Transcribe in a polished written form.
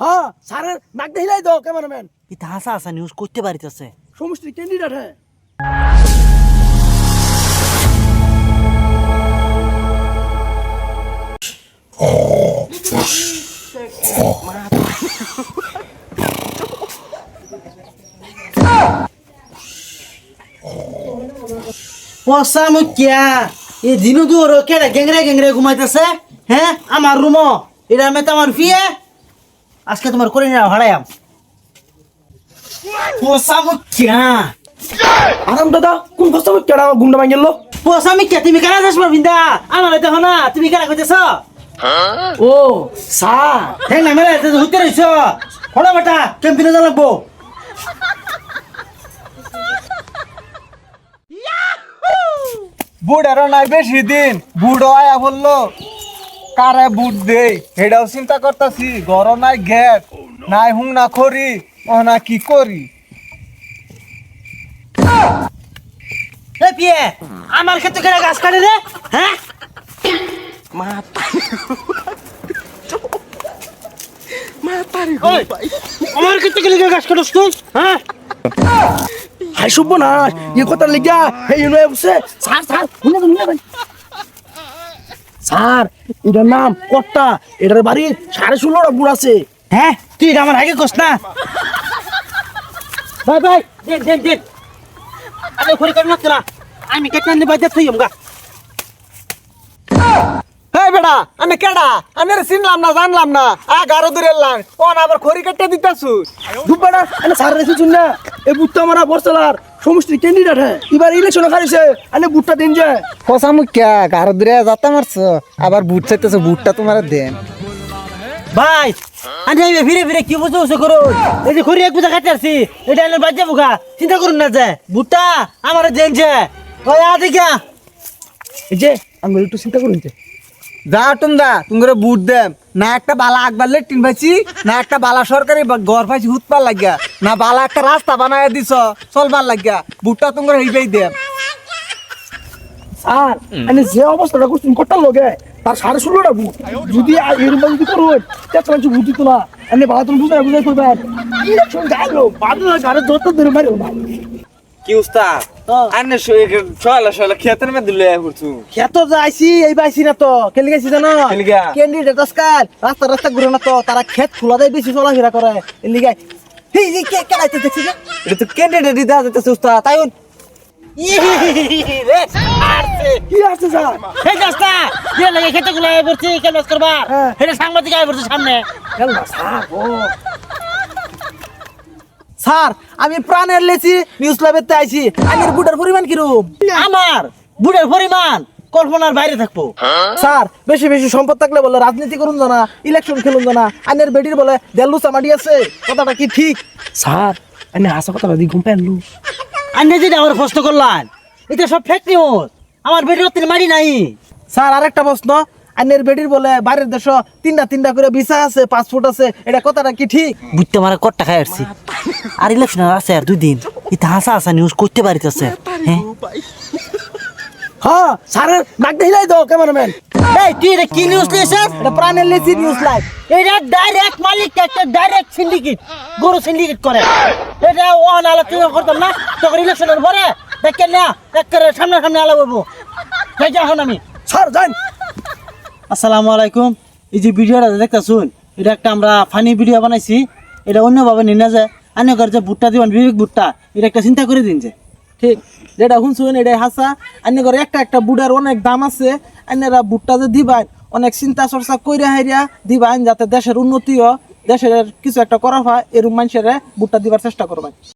হ্যাঁ স্যারের নাক দেখিলাই তো ক্যামেরাম্যান এটা হাসা হাসা নিউজ করতে পারিতেছে। সমষ্টির ক্যান্ডিডেট হ্যাঁ। পয়সা মুখিয়া এই দিনু দূর কেডা গেংরে গেংরে ঘুমাইতেছে। হ্যাঁ আমার রুম এটা আমি তোমার ফিয়ে আজকে তোমার করে নিলাম ভাড়ায়াম। পয়সা মুখিয়া আরাম দাদা কোন কষ্ট কেডা গুন্ডা ভাঙ গেল। পয়সা মুখিয়া তুমি কেনা যাস বিন্দা আমার দেখো না তুমি কেনা কইতেছ। ও স্যার হ্যাঁ না মেলা হইতে রইছ হড়া বেটা ক্যাম্পিনে যা লাগবো। বুট আরো নাই বেশি দিন বুট আয়া বললো কারে বুট দেই হেডাও চিন্তা করতাছি ঘর নাই গ্যাস নাই হুং না খড়ি ও না কি করি। এ পিয়ে আমার ক্ষেত্রে কেনা গাছ কাটে রে। হ্যাঁ আমার ক্ষেত্রে কেনা গাছ কাটস তুই। হ্যাঁ হাই শুভ না এই কথা লিখা এই নয় বসে স্যার স্যার শুনে ভাই স্যার এটার নাম কট্টা এটার বাড়ি 16.5টা বুড় আছে। হ্যাঁ তুই এটা আমার আগে কস না। ভাই ভাই দেন দেন দেন আমি খড়ি কাটনা না আমি কেটনা নি বাজে থইম গা। এই বেটা আমি কেডা আমি চিনলাম না জানলাম না গারো দূরে এলাম ও না আবার খড়ি কাটতে দিতাছু। দুবারা আনে স্যার রেখেছুন না এই বুটটা মারা বর্ষলার সমষ্টির ক্যান্ডিডেট হ্যাঁ এবার ইলেকশনে হারিছে আনে বুটটা দিন যায়। কসা মুখ্যা গারো দূরে যাতে মারছো আবার বুট চাইতেছো বুটটা তোমার দেন। ভাই আমি ফিরে ফিরে কি বুঝতে বুঝতে করো এই যে খড়ি এক বুঝা কাটতে আসছি এটা এনে বাজে বুকা চিন্তা করুন না যে বুটটা আমার দেন যে ওই আ দেখা এই যে আমি একটু চিন্তা করুন যে যা তোমরা বুট দেম না একটা বালা আকবার লেট্রিন পাইছি না একটা বালা সরকারি ঘর পাইছি হুতপার লাগিয়া না বালা একটা রাস্তা বানায় দিছ চলবার লাগিয়া বুটটা তোমরা হইবেই দেম। স্যার আনে যে অবস্থাটা করছেন কটার লগে তার 16.5টা বুট যদি এরকম যদি করুন তেতলা বুট দিত না আনে বালা তুমি বুঝাই বুঝাই করবেন ইলেকশন যাইলো বাদলা ঘরে যত ধরে মারিও না। কি উস্তাদ আনে শয়লা খেতের মধ্যে লয়ে ঘুরছু খেত যাইছি এই পাইছি না তো কেলি গেছি জানো কেলিগা? ক্যান্ডিডেট আজকাল রাস্তা রাস্তা ঘুরে না তো তারা ক্ষেত খোলা দেয় বেশি চলাফেরা করে এলি গাই এই যে কে কেলাইতে দেখছি যে এটা তো ক্যান্ডিডেট দিতে যাইতেছে উস্তাদ তাই রে আরছে কি আছে স্যার এই রাস্তা দিয়ে লাগে খেতে গুলো আই পড়ছি কেমন করবা এটা সাংবাদিক আই পড়ছে সামনে খেলবা স্যার ও স্যার আমি প্রাণের লেছি নিউজ ল্যাবেতে আইছি আমার বুটের পরিমাণ কিরকম আমার বুটের পরিমাণ কল্পনার বাইরে থাকবো। স্যার বেশি বেশি সম্পদ থাকলে বলে রাজনীতি করুন না ইলেকশন খেলুন না আনের বেডির বলে দেল্লু চামাডি আছে কথাটা কি ঠিক? স্যার আনে হাসা কথা দি ঘুম পেনলু আন্নে যেটা আমার প্রশ্ন করলেন এটা সব ফেক নিউজ আমার বেডির তিন মারি নাই। স্যার আরেকটা প্রশ্ন আন্নের বেডির বলে বাইরের দেশ তিনটা করে ভিসা আছে পাসপোর্ট আছে এটা কথাটা কি ঠিক? বুঝতে মারা কত টাকা আসছি আর ইলেকশন আছে আর 2 দিন এটা হাসা হাসা নিউজ করতে পারিতেছে। হ্যাঁ হ্যাঁ স্যারের নাক দেখিলাই তো ক্যামেরাম্যান এই তুই এটা কি নিউজ লিয়েছিস? এটা প্রাণের লেসি নিউজ লাইভ এটা ডাইরেক্ট মালিক একটা ডাইরেক্ট সিন্ডিকেট গরু সিন্ডিকেট করে এটা ওন আলোচনা করতাম না তখন ইলেকশনের পরে দেখেন না একেবারে সামনে সামনে আলো বলবো তাই এখন আমি স্যার যান। আসসালামু আলাইকুম। এই যে ভিডিওটা দেখতেছুন এটা একটা আমরা ফানি ভিডিও বানাইছি এটা অন্যভাবে নিয়ে না যায় আনে করে যে ভুট্টা দিবেন বিবেক ভুট্টা এটা একটা চিন্তা করে দিন যে ঠিক যেটা শুনছুন এটাই হাসা আনে করে একটা বুড়ার অনেক দাম আছে আনেরা ভুট্টা যে দিবেন অনেক চিন্তা চর্চা কইরা হাইরা দিবেন যাতে দেশের উন্নতি হয় দেশের কিছু একটা করা হয় এরকম মানুষের ভুট্টা দিবার চেষ্টা করবেন।